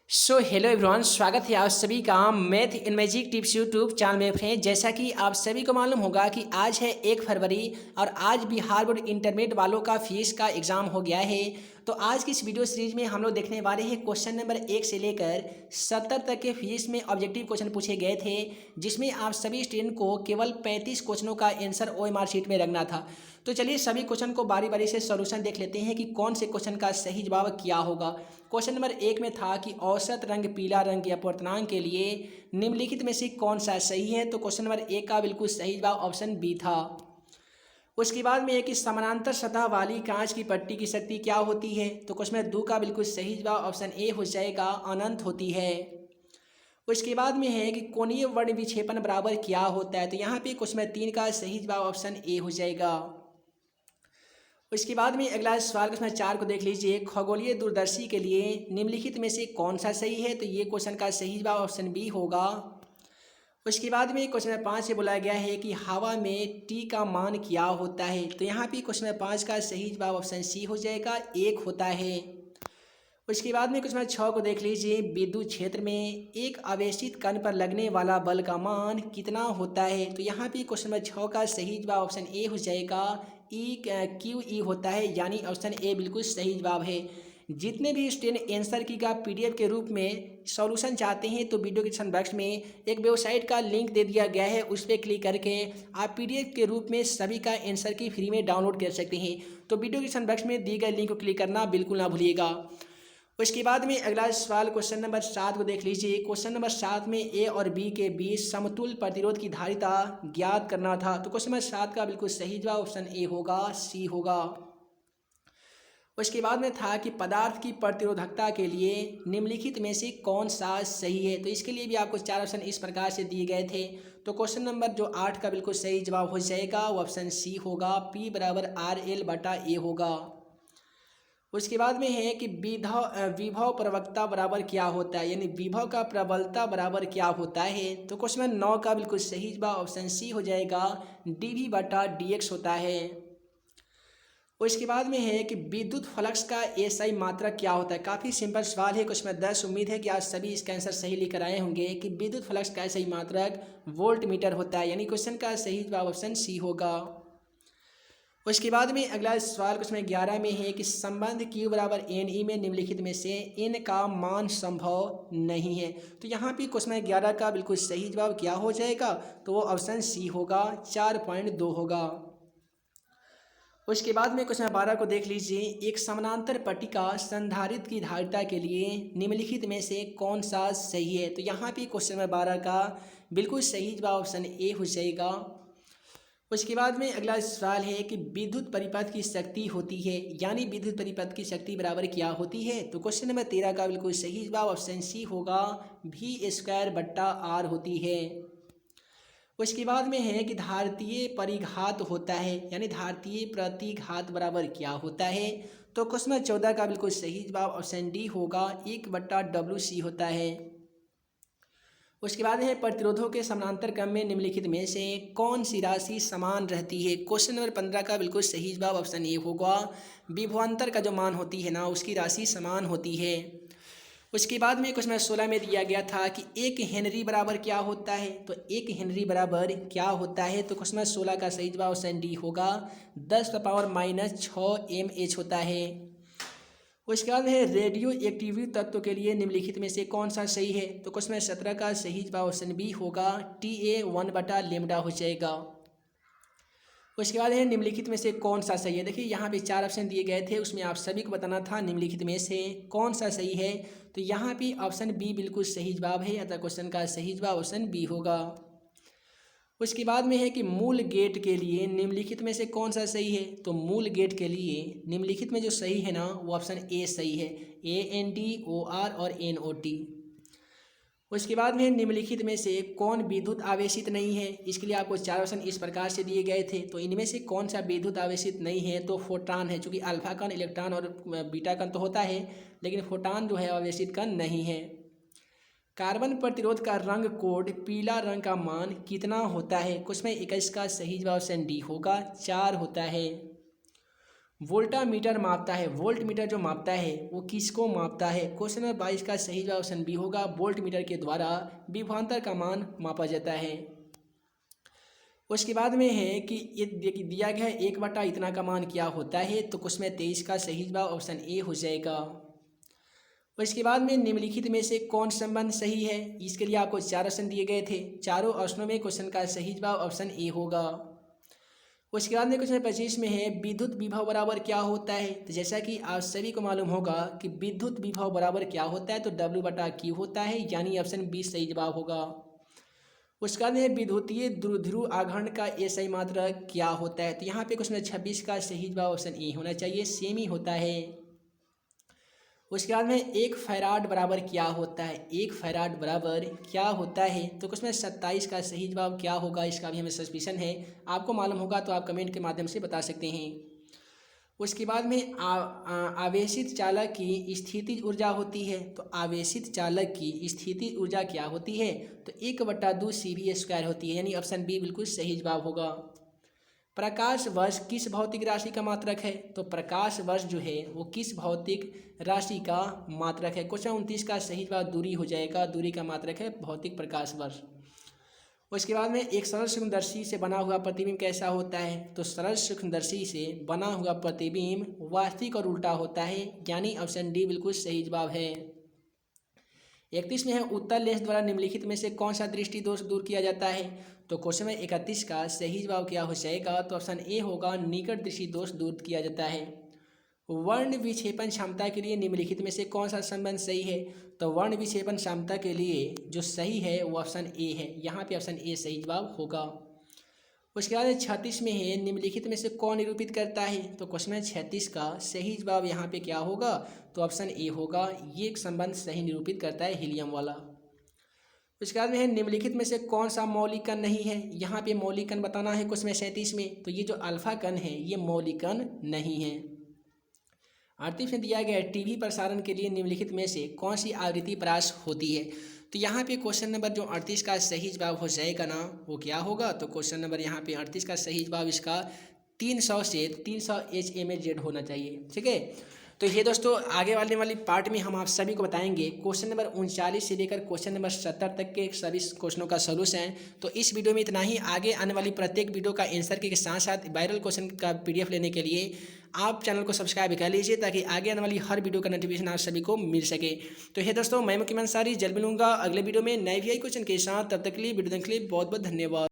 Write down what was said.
Hello everyone, स्वागत है आप सभी का math in magic tips YouTube channel में। फ्रेंड, जैसा कि आप सभी को मालूम होगा कि आज है 1 फरवरी और आज बिहार बोर्ड इंटरमीडिएट वालों का फीस का एग्ज़ाम हो गया है। तो आज की इस वीडियो सीरीज में हम लोग देखने वाले हैं क्वेश्चन नंबर 1 से लेकर 70 तक के फीस में ऑब्जेक्टिव क्वेश्चन पूछे गए थे, जिसमें आप सभी स्टूडेंट को केवल 35 क्वेश्चनों का आंसर OMR शीट में रखना था। तो चलिए सभी क्वेश्चन को बारी बारी से सॉल्यूशन देख लेते हैं कि कौन से क्वेश्चन का सही जवाब क्या होगा। क्वेश्चन नंबर 1 में था कि औसत रंग पीला रंग या पूर्णांक के लिए निम्नलिखित में से कौन सा सही है। तो क्वेश्चन नंबर 1 का बिल्कुल सही जवाब ऑप्शन बी था। उसके बाद में है कि समानांतर सतह वाली कांच की पट्टी की शक्ति क्या होती है। तो क्वेश्चन नंबर 2 का बिल्कुल सही जवाब ऑप्शन ए हो जाएगा, अनंत होती है। उसके बाद में है कि कोणीय वर्ण विक्षेपण बराबर क्या होता है। तो यहाँ पे क्वेश्चन नंबर 3 का सही जवाब ऑप्शन ए हो जाएगा। उसके बाद में अगला सवाल क्वेश्चन 4 को देख लीजिए। खगोलीय दूरदर्शी के लिए निम्नलिखित में से कौन सा सही है। तो ये क्वेश्चन का सही जवाब ऑप्शन बी होगा। उसके बाद में क्वेश्चन नंबर 5 से बोला गया है कि हवा में टी का मान क्या होता है। तो यहाँ पे क्वेश्चन नंबर 5 का सही जवाब ऑप्शन सी हो जाएगा, 1 होता है। उसके बाद में क्वेश्चन नंबर 6 को देख लीजिए। विद्युत क्षेत्र में एक आवेशित कण पर लगने वाला बल का मान कितना होता है। तो यहाँ पे क्वेश्चन नंबर 6 का सही जवाब ऑप्शन ए हो जाएगा, QE होता है, यानी ऑप्शन ए बिल्कुल सही जवाब है। जितने भी स्टूडेंट आंसर की का PDF के रूप में सॉल्यूशन चाहते हैं तो वीडियो के डिस्क्रिप्शन बॉक्स में एक वेबसाइट का लिंक दे दिया गया है, उस पर क्लिक करके आप PDF के रूप में सभी का आंसर की फ्री में डाउनलोड कर सकते हैं। तो वीडियो के डिस्क्रिप्शन बॉक्स में दिए गए लिंक को क्लिक करना बिल्कुल ना भूलिएगा। उसके बाद में अगला सवाल क्वेश्चन नंबर 7 को देख लीजिए। क्वेश्चन नंबर 7 में ए और बी के बीच समतुल्य प्रतिरोध की धारिता ज्ञात करना था। तो क्वेश्चन नंबर 7 का बिल्कुल सही जवाब ऑप्शन ए होगा, सी होगा। उसके बाद में था कि पदार्थ की प्रतिरोधकता के लिए निम्नलिखित में से कौन सा सही है। तो इसके लिए भी आपको 4 ऑप्शन इस प्रकार से दिए गए थे। तो क्वेश्चन नंबर जो 8 का बिल्कुल सही जवाब हो जाएगा, वो ऑप्शन सी होगा, P बराबर RL/A होगा। उसके बाद में है कि विभव प्रवक्ता बराबर क्या होता है, यानी विभव का प्रबलता बराबर क्या होता है। तो क्वेश्चन नंबर 9 का बिल्कुल सही जवाब ऑप्शन सी हो जाएगा, dV/dx होता है। उसके बाद में है कि विद्युत फ्लक्स का SI मात्रक क्या होता है। काफ़ी सिंपल सवाल है क्वेश्चन नंबर 10। उम्मीद है कि आज सभी इसका आंसर सही लेकर आए होंगे कि विद्युत फ्लक्स का SI मात्रक वोल्ट मीटर होता है, यानी क्वेश्चन का सही जवाब ऑप्शन सी होगा। उसके बाद में अगला सवाल क्वेश्चन 11 में है कि संबंध Q बराबर NE में निम्नलिखित में से N का मान संभव नहीं है। तो यहाँ पे क्वेश्चन 11 का बिल्कुल सही जवाब क्या हो जाएगा, तो वो ऑप्शन सी होगा, 4.2 होगा। उसके बाद में क्वेश्चन 12 को देख लीजिए। एक समानांतर पट्टिका संधारित्र की धारिता के लिए निम्नलिखित में से कौन सा सही है। तो यहाँ पे क्वेश्चन नंबर 12 का बिल्कुल सही जवाब ऑप्शन ए हो जाएगा। उसके बाद में अगला सवाल है कि विद्युत परिपथ की शक्ति होती है, यानी विद्युत परिपथ की शक्ति बराबर क्या होती है। तो क्वेश्चन नंबर 13 का बिल्कुल सही जवाब ऑप्शन सी होगा, V²/R होती है। उसके बाद में है कि धारतीय परिघात होता है, यानी धारतीय प्रतिघात बराबर क्या होता है। तो क्वेश्चन नंबर 14 का बिल्कुल सही जवाब ऑप्शन डी होगा, 1/WC होता है। उसके बाद है प्रतिरोधों के समानांतर क्रम में निम्नलिखित में से कौन सी राशि समान रहती है। क्वेश्चन नंबर 15 का बिल्कुल सही जवाब ऑप्शन ए होगा, विभवांतर का जो मान होती है ना, उसकी राशि समान होती है। उसके बाद में क्वेश्चन नंबर 16 में दिया गया था कि 1 हेनरी बराबर क्या होता है। तो 1 हेनरी बराबर क्या होता है। तो क्वेश्चन नंबर 16 का सही जवाब ऑप्शन डी होगा, 10⁻⁻6 mH होता है। उसके बाद है रेडियो एक्टिव तत्व के लिए निम्नलिखित में से कौन सा सही है। तो क्वेश्चन नंबर 17 का सही जवाब ऑप्शन बी होगा, Ta1/λ हो जाएगा। उसके बाद है निम्नलिखित में से कौन सा सही है। देखिए यहाँ पे 4 ऑप्शन दिए गए थे, उसमें आप सभी को बताना था निम्नलिखित में से कौन सा सही है। तो यहाँ पे ऑप्शन बी बिल्कुल सही जवाब है, अतः क्वेश्चन का सही जवाब ऑप्शन बी होगा। उसके बाद में है कि मूल गेट के लिए निम्नलिखित में से कौन सा सही है। तो मूल गेट के लिए निम्नलिखित में जो सही है ना, वो ऑप्शन ए सही है, ANDOR और NOT। उसके बाद में निम्नलिखित में से कौन विद्युत आवेशित नहीं है। इसके लिए आपको 4 ऑप्शन इस प्रकार से दिए गए थे। तो इनमें से कौन सा विद्युत आवेशित नहीं है। तो फोटॉन है, चूँकि अल्फा कण, इलेक्ट्रॉन और बीटा कण तो होता है, लेकिन फोटॉन जो है आवेशित कण नहीं है। कार्बन प्रतिरोध का रंग कोड पीला रंग का मान कितना होता है। क्वेश्चन 21 का सही जवाब ऑप्शन डी होगा, 4 होता है। वोल्टामीटर मापता है। वोल्ट मीटर जो मापता है वो किसको मापता है? क्वेश्चन नंबर 22 का सही जवाब ऑप्शन बी होगा। वोल्ट मीटर के द्वारा विभवांतर का मान मापा जाता है। उसके बाद में है कि ये दिया गया है 1 बटा इतना का मान क्या होता है, तो क्वेश्चन 23 का सही जवाब ऑप्शन ए हो जाएगा। और इसके बाद में निम्नलिखित में से कौन संबंध सही है? इसके लिए आपको 4 ऑप्शन दिए गए थे। चारों ऑप्शनों में क्वेश्चन का सही जवाब ऑप्शन ए होगा। उसके बाद में क्वेश्चन 25 में है विद्युत विभव बराबर क्या होता है? तो जैसा कि आप सभी को मालूम होगा कि विद्युत विभव बराबर क्या होता है, तो W/Q होता है, यानी ऑप्शन बी सही जवाब होगा। उसके बाद में विद्युतीय द्विध्रुव आघर्ण का एसआई मात्रक क्या होता है? तो यहाँ पे क्वेश्चन 26 का सही जवाब ऑप्शन ए होना चाहिए, सेम ही होता है। उसके बाद में 1 फैराड बराबर क्या होता है? 1 फैराड बराबर क्या होता है? तो क्वेश्चन 27 का सही जवाब क्या होगा, इसका भी हमें सस्पिशन है। आपको मालूम होगा तो आप कमेंट के माध्यम से बता सकते हैं। उसके बाद में आवेशित चालक की स्थितिज ऊर्जा होती है। तो आवेशित चालक की स्थितिज ऊर्जा क्या होती है? तो 1/2 CV² होती है, यानी ऑप्शन बी बिल्कुल सही जवाब होगा। प्रकाश वर्ष किस भौतिक राशि का मात्रक है? तो प्रकाश वर्ष जो है वो किस भौतिक राशि का मात्रक है? क्वेश्चन 29 का सही जवाब दूरी हो जाएगा। दूरी का मात्रक है भौतिक प्रकाश वर्ष। उसके बाद में एक सरल सूक्ष्मदर्शी से बना हुआ प्रतिबिंब कैसा होता है? तो सरल सूक्ष्मदर्शी से बना हुआ प्रतिबिंब वास्तविक और उल्टा होता है, यानी ऑप्शन डी बिल्कुल सही जवाब है। 31 में है उत्तल लेंस द्वारा निम्नलिखित में से कौन सा दृष्टि दोष दूर किया जाता है? तो क्वेश्चन में 31 का सही जवाब क्या हो जाएगा? तो ऑप्शन ए होगा, निकट दृष्टि दोष दूर किया जाता है। वर्ण विक्षेपण क्षमता के लिए निम्नलिखित में से कौन सा संबंध सही है? तो वर्ण विक्षेपण क्षमता के लिए जो सही है वो ऑप्शन ए है, यहाँ पे ऑप्शन ए सही जवाब होगा। उसके बाद 36 में है निम्नलिखित में से कौन निरूपित करता है? तो क्वेश्चन में 36 का सही जवाब यहाँ पे क्या होगा? तो ऑप्शन ए होगा, ये एक संबंध सही निरूपित करता है, हीलियम वाला। उसके बाद में है निम्नलिखित में से कौन सा मौलिक कण नहीं है? यहाँ पे मौलिक कण बताना है क्वेश्चन में 37 में। तो ये जो अल्फा कण है ये मौलिक कण नहीं है। 38 में दिया गया है टीवी प्रसारण के लिए निम्नलिखित में से कौन सी आवृत्ति प्रयास होती है? तो यहाँ पे क्वेश्चन नंबर जो 38 का सही जवाब हो जाएगा ना, वो क्या होगा? तो क्वेश्चन नंबर यहाँ पे 38 का सही जवाब इसका 300 से 300 HMAZ होना चाहिए। ठीक है, तो ये दोस्तों आगे वाली पार्ट में हम आप सभी को बताएंगे क्वेश्चन नंबर 39 से लेकर क्वेश्चन नंबर 70 तक के सभी क्वेश्चनों का सोल्यूशन है। तो इस वीडियो में इतना ही। आगे आने वाली प्रत्येक वीडियो का आंसर के साथ साथ वायरल क्वेश्चन का PDF लेने के लिए आप चैनल को सब्सक्राइब कर लीजिए, ताकि आगे आने वाली हर वीडियो का नोटिफिकेशन आप सभी को मिल सके। तो हे दोस्तों, मैं मुकीम अंसारी जल्द मिलूंगा अगले वीडियो में नए भी क्वेश्चन के साथ। तब तक के लिए वीडियो देखने के लिए बहुत बहुत धन्यवाद।